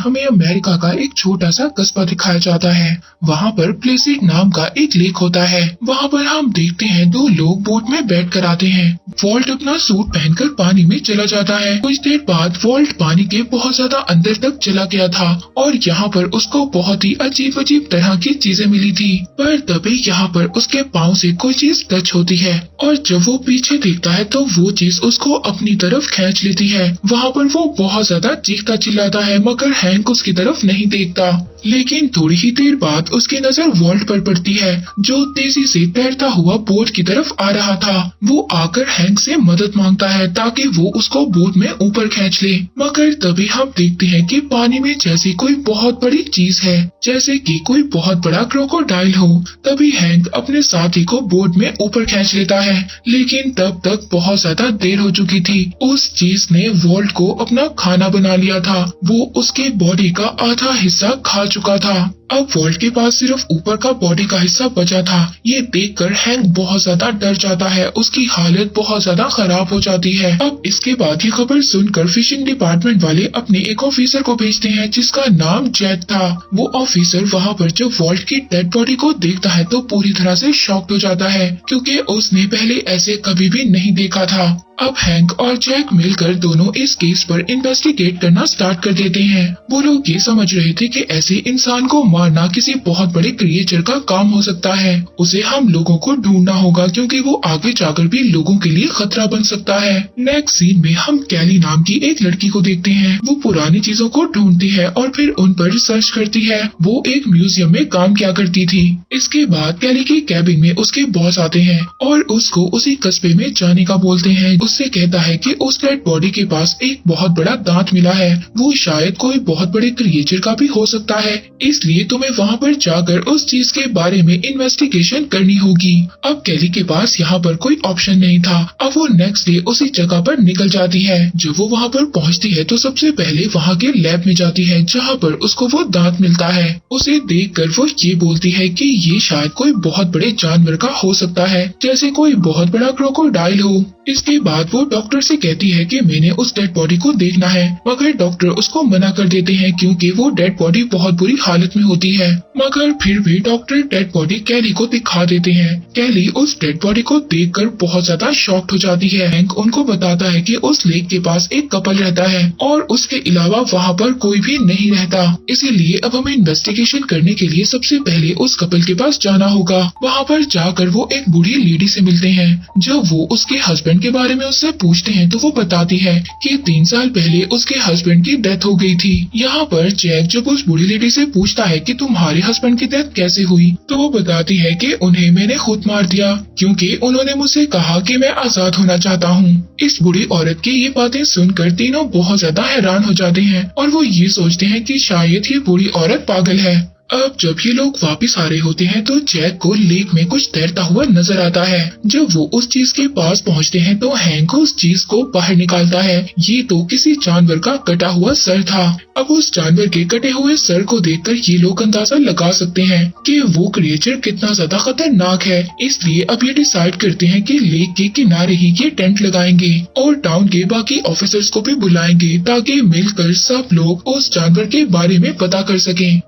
हमें अमेरिका का एक छोटा सा कस्बा दिखाया जाता है। वहाँ पर प्लेसिड नाम का एक लेक होता है। वहाँ पर हम देखते हैं दो लोग बोट में बैठ कर आते हैं। वॉल्ट अपना सूट पहनकर पानी में चला जाता है। कुछ देर बाद वॉल्ट पानी के बहुत ज्यादा अंदर तक चला गया था और यहाँ पर उसको बहुत ही अजीब अजीब तरह की चीजें मिली थी। पर तभी यहाँ पर उसके पाँव से कोई चीज टच होती है और जब वो पीछे देखता है तो वो चीज उसको अपनी तरफ खींच लेती है। वहाँ पर वो बहुत ज्यादा चीखता चिल्लाता है मगर हैंक उसकी तरफ नहीं देखता। लेकिन थोड़ी ही देर बाद उसकी नजर वॉल्ट पर पड़ती है जो तेजी से तैरता हुआ बोट की तरफ आ रहा था। वो आकर हैंक से मदद मांगता है ताकि वो उसको बोट में ऊपर खींच ले। मगर तभी हम देखते हैं कि पानी में जैसी कोई बहुत बड़ी चीज है, जैसे कि कोई बहुत बड़ा क्रोकोडाइल हो। तभी हैंक अपने साथी को बोट में ऊपर खींच लेता है, लेकिन तब तक बहुत ज्यादा देर हो चुकी थी। उस चीज ने वॉल्ट को अपना खाना बना लिया था। वो उसके बॉडी का आधा हिस्सा खा चुका था। अब वॉल्ट के पास सिर्फ ऊपर का बॉडी का हिस्सा बचा था। ये देखकर हैंक बहुत ज्यादा डर जाता है। उसकी हालत बहुत ज्यादा खराब हो जाती है। अब इसके बाद ये खबर सुनकर फिशिंग डिपार्टमेंट वाले अपने एक ऑफिसर को भेजते हैं जिसका नाम जैक था। वो ऑफिसर वहाँ पर जब वॉल्ट की डेड बॉडी को देखता है तो पूरी तरह से शॉक्ड हो जाता है क्योंकि उसने पहले ऐसे कभी भी नहीं देखा था। अब हैंक और जैक मिलकर दोनों इस केस पर इन्वेस्टिगेट करना स्टार्ट कर देते हैं। वो लोग ये समझ रहे थे कि ऐसे इंसान को मारना किसी बहुत बड़े क्रिएचर का काम हो सकता है। उसे हम लोगों को ढूंढना होगा क्योंकि वो आगे जाकर भी लोगों के लिए खतरा बन सकता है। नेक्स्ट सीन में हम कैली नाम की एक लड़की को देखते हैं। वो पुरानी चीजों को ढूंढती है और फिर उन पर रिसर्च करती है। वो एक म्यूजियम में काम किया करती थी। इसके बाद कैली के कैबिन में उसके बॉस आते हैं और उसको उसी कस्बे में जाने का बोलते हैं। उससे कहता है कि उस डेड बॉडी के पास एक बहुत बड़ा दांत मिला है। वो शायद कोई बहुत बड़े क्रिएचर का भी हो सकता है, इसलिए तुम्हें वहाँ पर जाकर उस चीज के बारे में इन्वेस्टिगेशन करनी होगी। अब कैली के पास यहाँ पर कोई ऑप्शन नहीं था। अब वो नेक्स्ट डे उसी जगह पर निकल जाती है। जब वो वहाँ पर पहुँचती है तो सबसे पहले वहाँ के लैब में जाती है जहाँ पर उसको वो दांत मिलता है। उसे देखकर वो ये बोलती है कि ये शायद कोई बहुत बड़े जानवर का हो सकता है, जैसे कोई बहुत बड़ा क्रोकोडाइल हो। इसके बाद वो डॉक्टर से कहती है कि मैंने उस डेड बॉडी को देखना है, मगर डॉक्टर उसको मना कर देते हैं क्योंकि वो डेड बॉडी बहुत बुरी हालत में होती है। मगर फिर भी डॉक्टर डेड बॉडी कैली को दिखा देते हैं। कैली उस डेड बॉडी को देखकर बहुत ज्यादा शॉक्ड हो जाती है। हैंक उनको बताता है कि उस लेक के पास एक कपल रहता है और उसके अलावा वहाँ पर कोई भी नहीं रहता। इसीलिए अब हमें इन्वेस्टिगेशन करने के लिए सबसे पहले उस कपल के पास जाना होगा। वहाँ पर जाकर वो एक बूढ़ी लेडी से मिलते हैं। जब वो उसके हस्बैंड के बारे में उससे पूछते हैं तो वो बताती है कि 3 साल पहले उसके हस्बैंड की डेथ हो गई थी। यहाँ पर जैक जब उस बूढ़ी लेडी से पूछता है कि तुम्हारे हस्बैंड की डेथ कैसे हुई, तो वो बताती है कि उन्हें मैंने खुद मार दिया क्योंकि उन्होंने मुझसे कहा कि मैं आजाद होना चाहता हूँ। इस बूढ़ी औरत की ये बातें सुनकर तीनों बहुत ज्यादा हैरान हो जाते हैं और वो ये सोचते हैं कि शायद ये बूढ़ी औरत पागल है। अब जब ये लोग वापस आ रहे होते हैं तो जैक को लेक में कुछ तैरता हुआ नजर आता है। जब वो उस चीज के पास पहुंचते हैं तो हैंक उस चीज को बाहर निकालता है। ये तो किसी जानवर का कटा हुआ सर था। अब उस जानवर के कटे हुए सर को देखकर ये लोग अंदाजा लगा सकते हैं कि वो क्रिएचर कितना ज्यादा खतरनाक है। इसलिए अब ये डिसाइड करते हैं कि लेक के किनारे ही ये टेंट लगाएंगे और टाउन के बाकी ऑफिसर्स को भी बुलाएंगे ताकि मिलकर सब लोग उस जानवर के बारे में पता कर सकें।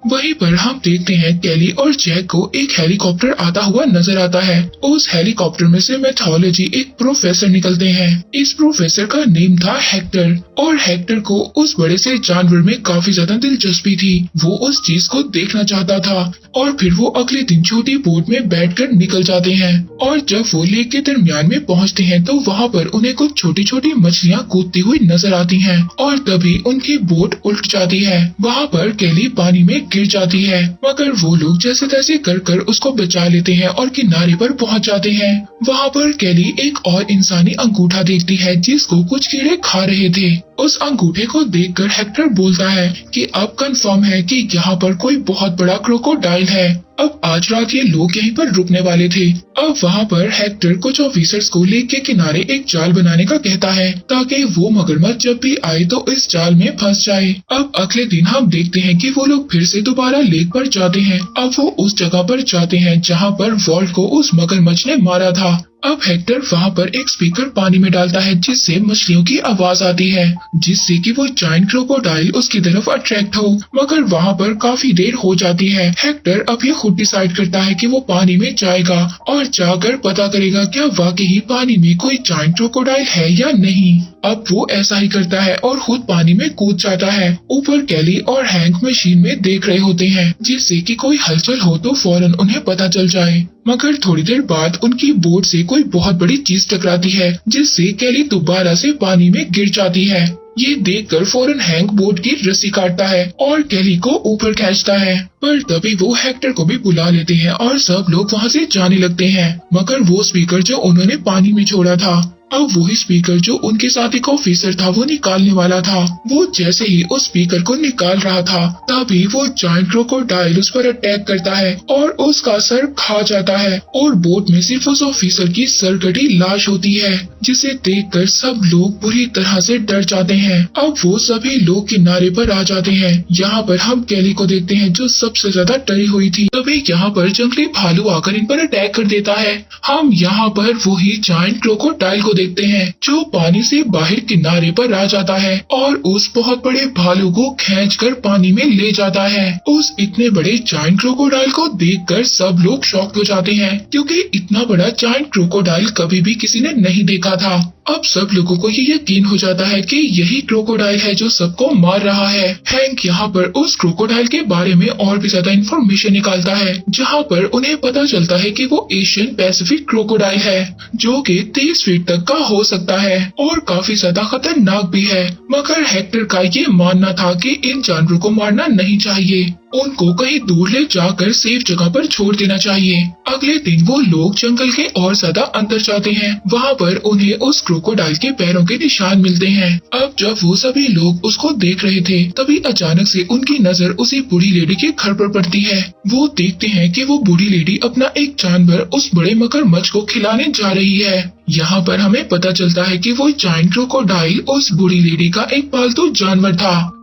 वहीं पर हम देखते हैं कैली और जैक को एक हेलीकॉप्टर आता हुआ नजर आता है। उस हेलीकॉप्टर में से मेथोलॉजी एक प्रोफेसर निकलते हैं। इस प्रोफेसर का नेम था हेक्टर और हेक्टर को उस बड़े से जानवर में काफी ज्यादा दिलचस्पी थी। वो उस चीज को देखना चाहता था और फिर वो अगले दिन छोटी बोट में बैठकर निकल जाते हैं और जब वो लेक के दरमियान में पहुंचते हैं तो वहाँ पर उन्हें कुछ छोटी छोटी मछलियाँ कूदती हुई नजर आती हैं और तभी उनकी बोट उल्ट जाती है। वहाँ पर कैली पानी में गिर जाती है मगर वो लोग जैसे तैसे कर उसको बचा लेते हैं और किनारे पर पहुंच जाते हैं। वहाँ पर कैली एक और इंसानी अंगूठा देखती है जिसको कुछ कीड़े खा रहे थे। उस अंगूठे को देखकर हेक्टर बोलता है कि अब कंफर्म है कि यहाँ पर कोई बहुत बड़ा क्रोकोडाइल है। अब आज रात ये लोग यहीं पर रुकने वाले थे। अब वहाँ पर हेक्टर कुछ ऑफिसर्स को लेक के किनारे एक जाल बनाने का कहता है ताकि वो मगरमच्छ जब भी आए तो इस जाल में फंस जाए। अब अगले दिन हम देखते हैं कि वो लोग फिर से दोबारा लेक पर जाते हैं। अब वो उस जगह पर जाते हैं जहाँ पर वॉल्ट को उस मगरमच्छ ने मारा था। अब हेक्टर वहाँ पर एक स्पीकर पानी में डालता है जिससे मछलियों की आवाज आती है, जिससे कि वो जायंट क्रोकोडाइल उसकी तरफ अट्रैक्ट हो। मगर वहाँ पर काफी देर हो जाती है। हेक्टर अब ये खुद डिसाइड करता है कि वो पानी में जाएगा और जाकर पता करेगा क्या वाकई ही पानी में कोई जायंट क्रोकोडाइल है या नहीं। अब वो ऐसा ही करता है और खुद पानी में कूद जाता है। ऊपर कैली और हैंक मशीन में देख रहे होते हैं जिससे कि कोई हलचल हो तो फौरन उन्हें पता चल जाए। मगर थोड़ी देर बाद उनकी बोट से कोई बहुत बड़ी चीज टकराती है जिससे कैली दोबारा से पानी में गिर जाती है। ये देखकर फौरन हैंक बोट की रस्सी काटता है और कैली को ऊपर खींचता है, पर तभी वो हेक्टर को भी बुला लेते हैं और सब लोग वहाँ से जाने लगते हैं। मगर वो स्पीकर जो उन्होंने पानी में छोड़ा था, अब वही स्पीकर जो उनके साथ एक ऑफिसर था वो निकालने वाला था। वो जैसे ही उस स्पीकर को निकाल रहा था तभी वो जायंट क्रोकोडाइल उस पर अटैक करता है और उसका सर खा जाता है और बोट में सिर्फ उस ऑफिसर की सरकटी लाश होती है, जिसे देखकर सब लोग बुरी तरह से डर जाते हैं। अब वो सभी लोग किनारे पर आ जाते हैं। यहाँ पर हम कैली को देखते हैं जो सबसे ज्यादा डरी हुई थी। तभी यहाँ पर जंगली भालू आकर इन पर अटैक कर देता है। हम यहाँ पर वही जायंट क्रोकोडाइल को देखते हैं जो पानी से बाहर किनारे पर आ जाता है और उस बहुत बड़े भालू को खींचकर पानी में ले जाता है। उस इतने बड़े जायंट क्रोकोडाइल को देखकर सब लोग शॉक हो जाते हैं क्योंकि इतना बड़ा जायंट क्रोकोडाइल कभी भी किसी ने नहीं देखा था। अब सब लोगों को ये यकीन हो जाता है कि यही क्रोकोडाइल है जो सबको मार रहा है। हैंक यहाँ पर उस क्रोकोडाइल के बारे में और भी ज्यादा इंफॉर्मेशन निकालता है, जहाँ पर उन्हें पता चलता है कि वो एशियन पैसिफिक क्रोकोडाइल है जो कि 30 फीट तक का हो सकता है और काफी ज्यादा खतरनाक भी है। मगर हेक्टर का ये मानना था कि इन जानवरों को मारना नहीं चाहिए, उनको कहीं दूर ले जाकर सेफ जगह पर छोड़ देना चाहिए। अगले दिन वो लोग जंगल के और ज्यादा अंदर जाते हैं। वहाँ पर उन्हें उस क्रोकोडाइल के पैरों के निशान मिलते हैं। अब जब वो सभी लोग उसको देख रहे थे तभी अचानक से उनकी नजर उसी बूढ़ी लेडी के घर पर पड़ती है। वो देखते हैं कि वो बूढ़ी लेडी अपना एक जानवर उस बड़े मगरमच्छ को खिलाने जा रही है। यहाँ पर हमें पता चलता है कि वो जायंट क्रोकोडाइल उस बूढ़ी लेडी का एक पालतू जानवर था।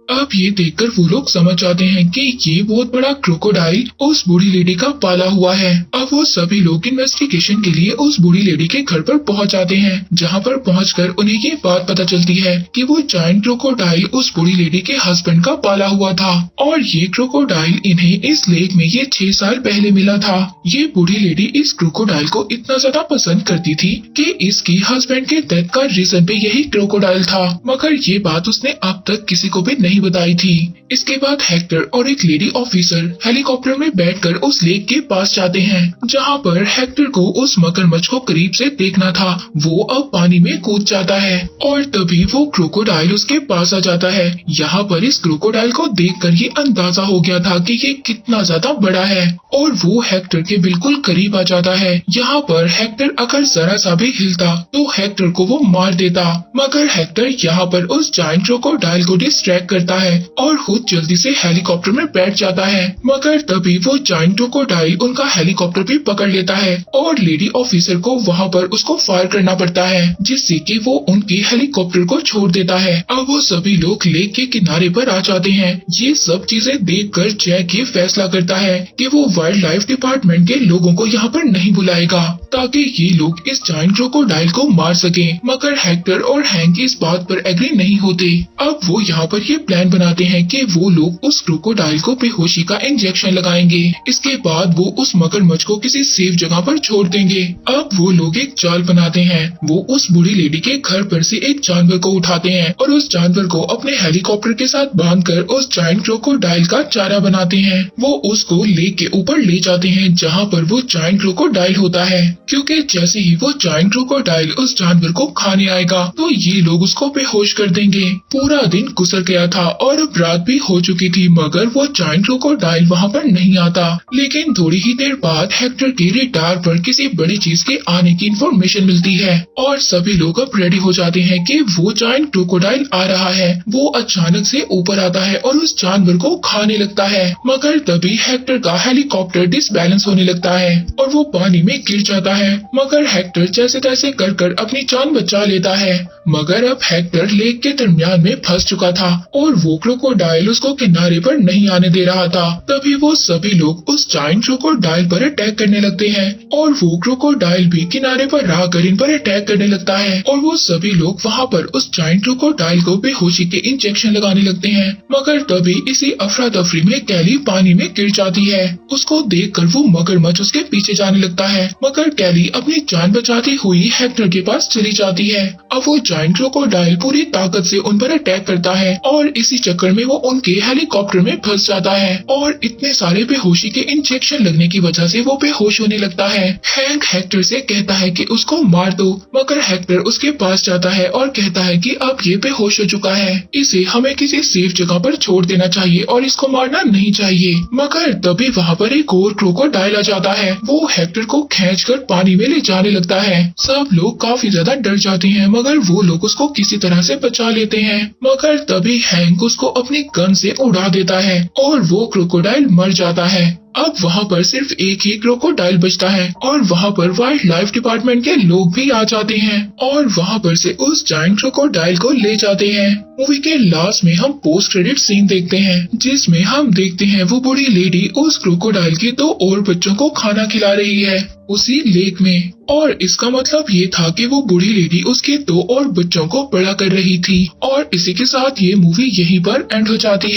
अब ये देखकर वो लोग समझ जाते हैं कि ये बहुत बड़ा क्रोकोडाइल उस बूढ़ी लेडी का पाला हुआ है। अब वो सभी लोग इन्वेस्टिगेशन के लिए उस बूढ़ी लेडी के घर पर पहुंच जाते हैं, जहां पर पहुंचकर उन्हें ये बात पता चलती है कि वो जायंट क्रोकोडाइल उस बूढ़ी लेडी के हस्बैंड का पाला हुआ था और ये क्रोकोडाइल इन्हें इस लेक में ये 6 साल पहले मिला था। ये बूढ़ी लेडी इस क्रोकोडाइल को इतना ज्यादा पसंद करती थी कि इसकी हस्बैंड के डेथ का रीजन भी यही क्रोकोडाइल था, मगर ये बात उसने अब तक किसी को भी नहीं बताई थी। इसके बाद हेक्टर और एक लेडी ऑफिसर हेलीकॉप्टर में बैठकर उस लेक के पास जाते हैं, जहां पर हेक्टर को उस मगरमच्छ को करीब से देखना था। वो अब पानी में कूद जाता है और तभी वो क्रोकोडाइल उसके पास आ जाता है। यहाँ पर इस क्रोकोडाइल को देखकर ये अंदाजा हो गया था कि ये कितना ज्यादा बड़ा है और वो हेक्टर के बिल्कुल करीब आ जाता है। यहाँ पर हेक्टर अगर जरा सा भी हिलता तो हेक्टर को वो मार देता, मगर हेक्टर यहाँ पर उस जायंट क्रोकोडाइल को डिस्ट्रैक्ट करता है और खुद जल्दी से हेलीकॉप्टर में बैठ जाता है। मगर तभी वो जायंट क्रोकोडाइल उनका हेलीकॉप्टर भी पकड़ लेता है और लेडी ऑफिसर को वहाँ पर उसको फायर करना पड़ता है, जिससे कि वो उनके हेलीकॉप्टर को छोड़ देता है। अब वो सभी लोग लेक के किनारे पर आ जाते हैं। ये सब चीजें देखकर जैक ये फैसला करता है कि वो वाइल्ड लाइफ डिपार्टमेंट के लोगों को यहाँ पर नहीं बुलाएगा ताकि ये लोग इस जायंट क्रोकोडाइल को मार सके। मगर हेक्टर और हैंक इस बात पर एग्री नहीं होते। अब वो यहाँ पर ये प्लान बनाते हैं कि वो लोग उस क्रोकोडाइल को बेहोशी का इंजेक्शन लगाएंगे। इसके बाद वो उस मगरमच्छ को किसी सेफ जगह पर छोड़ देंगे। अब वो लोग एक जाल बनाते हैं। वो उस बूढ़ी लेडी के घर पर से एक जानवर को उठाते हैं और उस जानवर को अपने हेलीकॉप्टर के साथ बांधकर उस जायंट क्रोकोडाइल का चारा बनाते हैं। वो उसको लेक के ऊपर ले जाते हैं जहाँ पर वो जायंट क्रोकोडाइल होता है, क्योंकि जैसे ही वो जायंट क्रोकोडाइल उस जानवर को खाने आएगा तो ये लोग उसको बेहोश कर देंगे। पूरा दिन गुजर गया था और अब रात भी हो चुकी थी, मगर वो जायंट क्रोकोडाइल वहाँ पर नहीं आता। लेकिन थोड़ी ही देर बाद हेक्टर के रडार पर किसी बड़ी चीज के आने की इंफॉर्मेशन मिलती है और सभी लोग अब रेडी हो जाते हैं कि वो जायंट क्रोकोडाइल आ रहा है। वो अचानक से ऊपर आता है और उस जानवर को खाने लगता है, मगर तभी हेक्टर का हेलीकॉप्टर डिसबैलेंस होने लगता है और वो पानी में गिर जाता है। मगर हेक्टर जैसे तैसे कर अपनी जान बचा लेता है। मगर अब हेक्टर लेक के दरमियान में फंस चुका था और वो क्रोकोडाइल उसको किनारे पर नहीं आने दे रहा था। तभी वो सभी लोग उस जायंट क्रोकोडाइल पर अटैक करने लगते हैं और वो क्रोकोडाइल भी किनारे पर आकर इन पर अटैक करने लगता है और वो सभी लोग वहाँ पर उस जायंट क्रोकोडाइल को बेहोशी के इंजेक्शन लगाने लगते हैं। मगर तभी इसी अफरा तफरी में कैली पानी में गिर जाती है। उसको देखकर वो मगरमच्छ उसके पीछे जाने लगता है, मगर कैली अपनी जान बचाती हुई हेक्टर के पास चली जाती है। अब वो जायंट क्रोकोडाइल पूरी ताकत से उन पर अटैक करता है और इसी चक्कर में वो उनके हेलीकॉप्टर में फंस जाता है और इतने सारे बेहोशी के इंजेक्शन लगने की वजह से वो बेहोश होने लगता है। हैंक हेक्टर से कहता है कि उसको मार दो, मगर हेक्टर उसके पास जाता है और कहता है कि अब ये बेहोश हो चुका है, इसे हमें किसी सेफ जगह पर छोड़ देना चाहिए और इसको मारना नहीं चाहिए। मगर तभी वहाँ पर एक और क्रोकोडाइल आ जाता है। वो हेक्टर को खींचकर पानी में ले जाने लगता है। सब लोग काफी ज्यादा डर जाते हैं, मगर वो लोग उसको किसी तरह से बचा लेते हैं। मगर तभी हैंक उसको अपनी गन से उड़ा देता है और वो क्रोकोडाइल मर जाता है। अब वहाँ पर सिर्फ एक ही क्रोकोडाइल बचता है और वहाँ पर वाइल्ड लाइफ डिपार्टमेंट के लोग भी आ जाते हैं और वहाँ पर से उस जायंट क्रोकोडाइल को ले जाते हैं। मूवी के लास्ट में हम पोस्ट क्रेडिट सीन देखते हैं, जिसमें हम देखते हैं वो बूढ़ी लेडी उस क्रोकोडाइल के 2 और बच्चों को खाना खिला रही है उसी लेक में। और इसका मतलब ये था कि वो बूढ़ी लेडी उसके 2 और बच्चों को बड़ा कर रही थी। और इसी के साथ ये मूवी यहीं पर एंड हो जाती है।